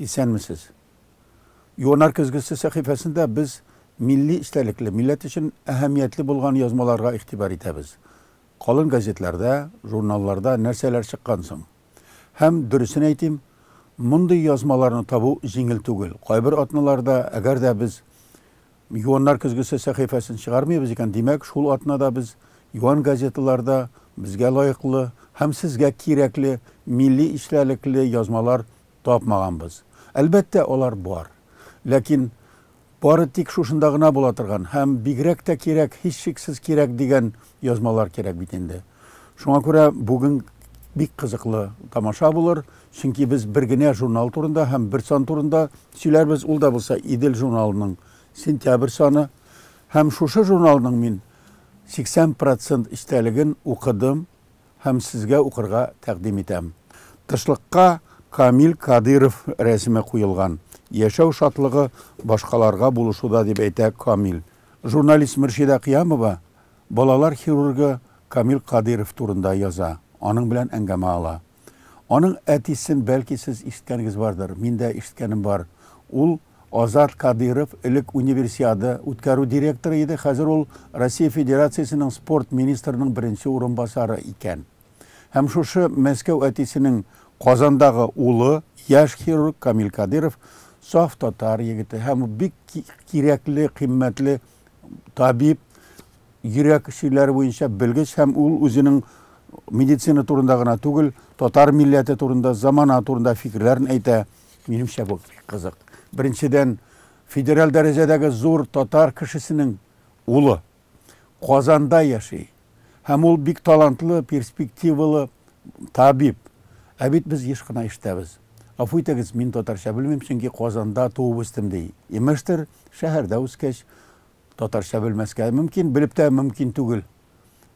İsenmisiz? Yuvanar Kızgısı sahifasında biz milli istelikli, millet için ehemmiyetli bulgan yazmalarga ihtibar etemiz. Kalın gazetlerde, jurnallarda nerseler çıkkansın. Hem dürüsün aytayım, munday yazmalarını tabu jingil tugul. Kaybir atnalarda eğer de biz Yuvanlar Kızgısı sahifasını çıkarmayız iken demek şul atnada biz Yuvan gazetelerde bizge layıklı, hem sizge kirekli, milli işlerlikli yazmalar tapmaganbız. Elbette olar var. Lakin bari tik şuşundagına bulatırgan, hem bigrek de kirek, hiç şiksiz kirek degen yazmalar kirek bitindi. Şuna göre bugün bik kızıklı tamaşa bulur. Çünkü biz birgine jurnal turunda hem bir san turunda söyler biz ul da bulsa İdil jurnalının sentyabr sanı hem şuşu jurnalının min 80% işteligin okudım hem sizge okurga takdim etem. Tışlıkka Kamil Kadirov resime koyulgan. Yaşav şatlığı başkalarga buluşuda deb ayta Kamil. Jurnalist Mürşida Kıyamova balalar xirurgi Kamil Kadirov turunda yaza. Onun bilen engame ala. Onun etisin belki siz işitkeniz vardır. Min de işitkenim var. Ul Azat Kadirov ilk universiada utkaru direktörü idi. Hazır ol Rossiya Federasyasının sport ministrinin birinci orunbasarı iken. Hem şuşu Moskva etisinin Kazandağı ulu yaş xirurg Kamil Kadirov saf tatar yigiti. Hem bir kirekli, kıymetli tabip, yürek şeyler boyunca bilgiç hem ul özünün medisina turundagına tugul, tatar milleti turunda, zamana turunda fikirlerini ayta. Menimçe bu kızık. Birinciden federal derecedeki zor tatar kişisinin ulu Kazanda yaşay. Hem ul bik talantlı, perspektivli tabip. Abit biz yışkına iştebiz. Afuytegiz min tatarşa bilmem çünkü Kazanda tuğub istimdi. İmeştir şehirde uzkeş tatarşa bilmezke mümkün, bilip de mümkün tugul.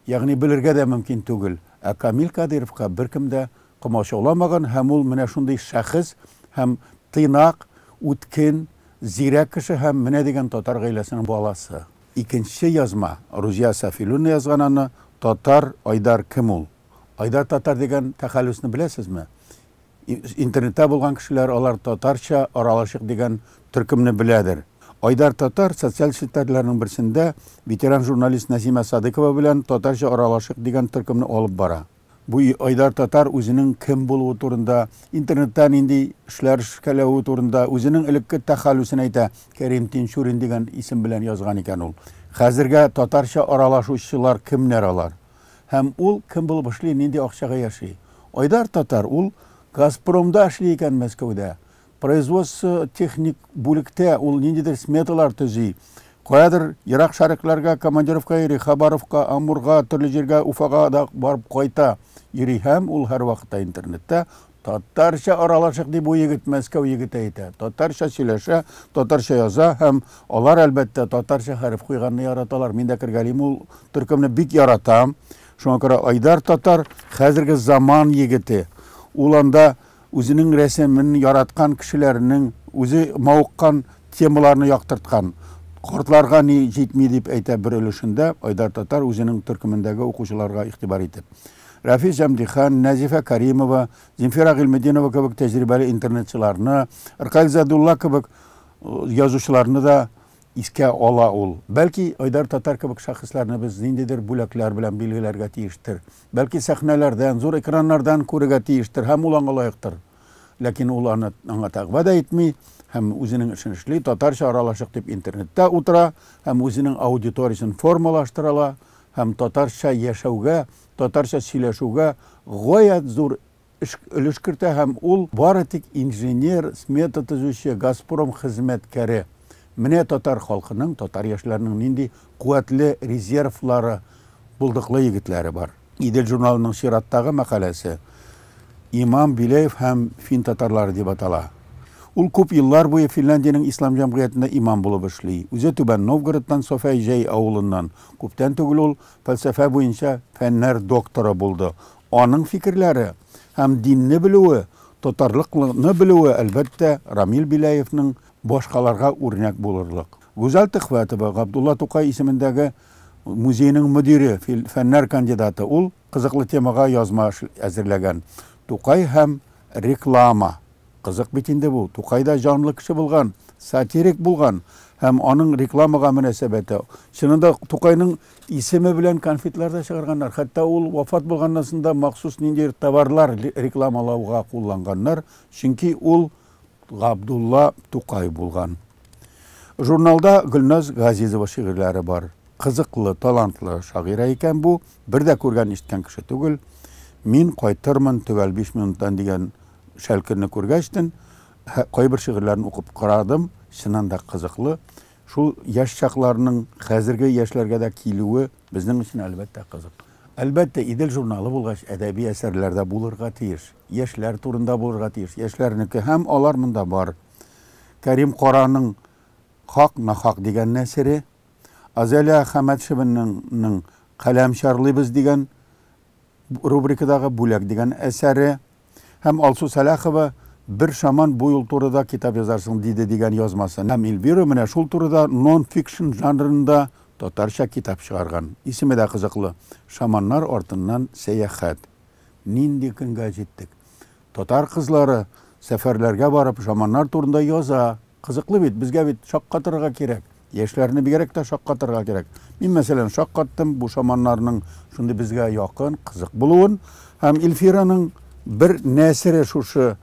Yani bilirge de mümkün tugul. Kamil Kadirov'a bir kimde kumaşı olamagan hem ol mine şunday şahıs hem tıynak, utkin, zirek kişi hem mine degen tatar gaylesinin balası. İkinci yazma Ruziya Safilun yazgananı Tatar Aydar Kimul. Aydar Tatar degen tekallüsünü bilesiz mi? İnternette bulgan kişiler olar Tatarça aralaşık degen türkümünü biledir. Aydar Tatar sosyal şirketlerinin birisinde veteran jurnalist Nasime Sadıkova bilen Tatarça aralaşık degen türkümünü alıp bara. Bu Aydar Tatar özünün kim buluğu turunda, internetten indi işler şikaleği turunda, özünün ilikki tekallüsünü ayta Kerim Tinşurin degen isim bilen yazgan iken ol. Hazırga Tatarça aralaşışçılar kimler alar? Hem ul kim bulup işleyin indi akşağa yaşay. Aydar Tatar ul Gazprom'da işleyken Moskov'da. Производство техник бүлікте ул ниндидер сметалар түзей. Қоядыр Ирақ шарықларға, командировка ери, Хабаровка, Амурға, түрлі жерге, Уфаға да барып қойта ери һәм ул һәр вақытта интернетте татарша аралашық деп ой егет Москва егет әйтә. Татарша сөйләшә, татарша яза һәм алар әлбәттә татарша хәреф куйганны яраталар. Мин дә кергәлим ул төркемне бик яратам. Шуңа күрә Айдар Татар хәзерге заман егете. Ул анда özünün resimini yaratkan kişilerinin özü mauqqan temalarını yaktırtkan. Kortlarga ni jetmey dep ayta bir ölüşünde Aydar Tatar özünün türkümündeki okucularga ihtibar etip. Rafi Jamdihan, Nazife Karimova, Zemfira Gilmedinova kibik tecrübeli internetçilerini, Erkal Zadullah kibik yazıcılarını da iske ala ol. Belki Aydar Tatar kibik şahıslarını biz nindidir bulaklar bilen bilgilerge tiyiştir. Belki sahnelerden, zor ekranlardan körüge tiyiştir. Hem ulan layıktır. Lakin ulan ana taqba da etmey. Hem özünün işinişli Tatarça aralaşık dep internette otura. Hem özünün auditoriyasını formalaştırala. Hem Tatarça yaşauga, Tatarça söyleşuga gayet zor ilişkirte hem ul baratik inженер, smeta tüzüşü, Gazprom hizmetkari. Mine Tatar halkının, Tatar yaşlarının nindi kuvvetli rezervları bulduklı yigitleri var. İdil jurnalının şirattағы makalesi İmam Bileyev hem Fin Tatarları deb atala. Ул көп yıllar boyu Finlandiya'nın İslam Cumhuriyeti'nde imam bulup işley. Özü Tüben Novgorod'dan Sofya Jey avulundan. Köpten tügül ol felsefe boyunca fenler doktora buldu. Onun fikirleri hem dinni bilüğü, Tatarlıqını bilüğü elbette Ramil Bileyev'nin başkalarga örnek bulurluk. Güzel Tıhvatova, Abdullah Tukay isimindeki muzeyinin müdiri, fenler kandidatı ol kızıklı temaga yazma hazırlagan. Tukay hem reklama Кызык бит инде бу. Тукайда жанлы кеше булган, сатирик булган һәм аның рекламага мөнәсәбәте. Чынында Тукайның исеме белән конфетларда чыгарганнар. Хәтта ул вафат булганнан соң да махсус ниндидер товарлар рекламалауга кулланганнар, чөнки ул Габдулла Тукай булган. Журналда Гөлназ Газизова шигырьләре бар. Кызыклы, талантлы шагыйрә икән бу. Бер дә күргән ишеткән кеше түгел. Мин кайтырмын төгәл 5 минуттан дигән шәлкерне күргәчтен, кайбер шигырьләрен укып карадым. Чыннан да кызыклы. Шул яшь чакларның хәзерге яшьләргә дә килүе безнең өчен әлбәттә кызык. Әлбәттә, Идел журналы булгач, әдәби әсәрләрдә булырга тиеш. Яшьләр турында булырга тиеш. Яшьләрнеке һәм алар монда бар. Кәрим Караның Хак нахак дигән нәсере, Азалия Хәмәтшевның Каләм чарлыйбыз дигән рубрикадагы бүләк дигән әсәре, һәм Алсу Сәләхова бер шаман бу юл турында китап язарсың диде дигән язмасы. Һәм Эльвира менә шул турыда non-fiction жанрында татарча китап чыгарган. Исеме дә кызыклы. Шаманнар артыннан сәяхәт. Нинди көнгә җиттек. Татар кызлары сәфәрләргә барып шаманнар турында яза. Кызыклы бит, безгә бит шаккатырга кирәк. Яшьләрне бигрәк тә шаккатырга кирәк. Мин мәсәлән шаккаттым бу шаманнарның шундый безгә якын, кызык булуын, һәм Эльфираның бер нәсере шушы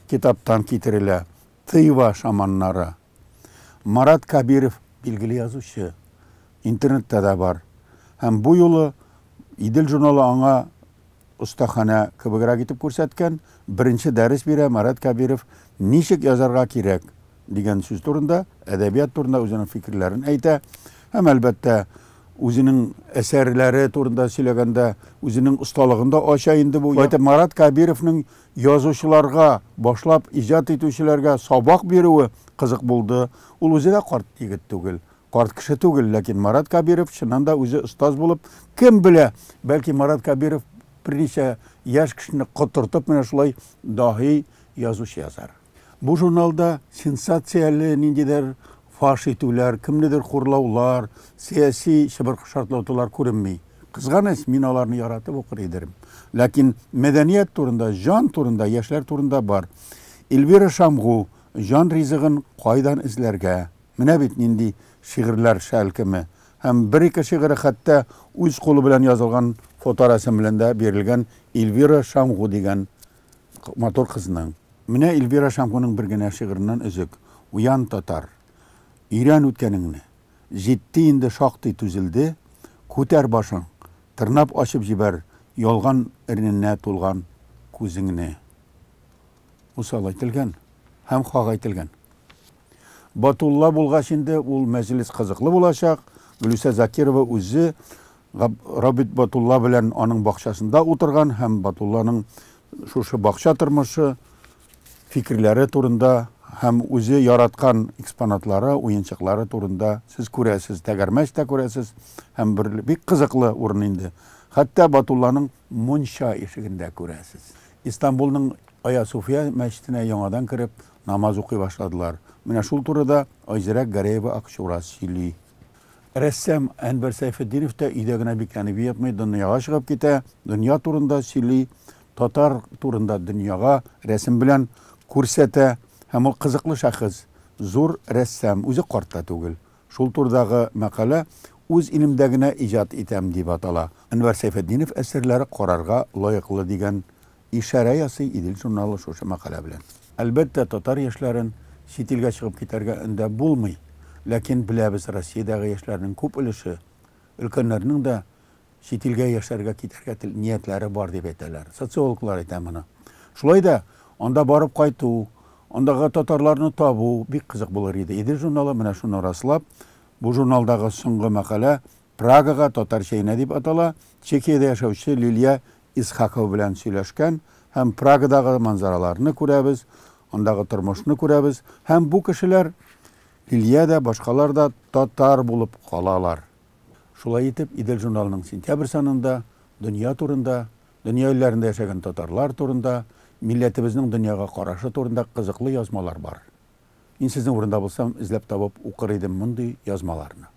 китаптан китерелә. Тыйва шаманнары. Марат Кабиров билгеле язучы. Интернетта да бар. Һәм бу юлы Идел журналы аңа остахана кебегрәк итеп күрсәткән. Беренче дәрес бирә Марат Кабиров ничек язарга кирәк дигән сүз турында, әдәбият турында үзенең фикерләрен әйтә. Һәм әлбәттә үзенең әсәрләре турында сөйләгәндә үзенең осталыгында ача инде бу. Марат Кабировның язучыларга, башлап иҗат итүчеләргә сабак бирүе кызык булды. Ул үзе дә карт егет түгел, карт кеше түгел, ләкин Марат Кабиров чыннан да үзе остаз булып, кем белә, бәлки Марат Кабиров берничә яшь кешене котыртып менә шулай даһи язучы язар. Бу журналда сенсацияле ниндидер фаш итүләр, кемнедер хурлаулар, сияси шыбыр-шартлатулар күренми. Кызганыч, мин аларны яратып укыр идем. Ләкин мәдәният турында, жан турында, яшьләр турында бар. Эльвира Шамгу жан ризыгын кайдан эзләргә? Менә бит нинди шигырьләр шәлкеме. Һәм бер-ике шигыре хәтта үз кулы белән язылган фоторәсем белән дә бирелгән Эльвира Шамгу дигән матур кызның. Менә Эльвира Шамгуның бер генә шигыреннән өзек. Уян татар. Иран үткәнеңне. Җитте инде шактый түзелде. Күтәр башың. Тырнап ачып җибәр. Ялган ирненә тулган күзеңне. Усал әйтелгән һәм хак әйтелгән. Батулла булгач инде ул мәҗлес кызыклы булачак. Гөлүсә Закирова үзе Рабит Батулла белән аның бакчасында утырган һәм Батулланың шушы бакча тормышы, фикерләре турында һәм үзе яраткан экспонатлары, уенчыклары турында сез күрәсез, тәгәрмәч тә күрәсез һәм бер бик кызыклы урын инде. Хәтта Батулланың мунча ишегендә күрәсез. Истанбулның Ая Суфия мәчетенә яңадан кирип намаз укый башладылар. Менә шул турыда Айзирә Гареева Акчура сөйли. Рәссам Әнвәр Сәйфетдинов та өйдә генә бикләнеп ятмый, дөньяга чыгып китә. Дөнья турында сөйли, татар турында дөньяга рәсем белән күрсәтә. Һәм ул кызыклы шәхес, зур рәссам, үзе карта түгел. Шул турдагы мәкалә үз илемдә генә иҗат итәм дип атала. Әнвәр Сәйфетдинов әсәрләре карарга лаеклы дигән ишарә ясый Идел журналы шушы мәкалә белән. Әлбәттә, татар яшьләрен чит илгә чыгып китәргә өндә булмый. Ләкин беләбез, Россиядәге яшьләрнең күп өлеше, өлкәннәрнең дә чит илгә яшәргә китәргә ниятләре бар дип әйтәләр. Социологлар әйтә моны. Шулай да анда барып кайту, андагы татарларны табу бик кызык булыр иде. Идел журналы менә шуны раслап, бу журналдагы соңгы мәкалә Прагага татарча инә дип атала. Чехиядә яшәүче Лилия Исхакова белән сөйләшкән һәм Прагадагы манзараларны күрәбез, андагы тормышны күрәбез һәм бу кешеләр Лилия да, башкалар да татар булып калалар. Шулай итеп, Идел журналының сентябрь санында дөнья турында, дөнья илләрендә яшәгән татарлар турында, милләтебезнең дөньяга карашы турында кызыклы язмалар бар. Мин сезнең урында булсам, эзләп табып укыр идем мондый язмаларны.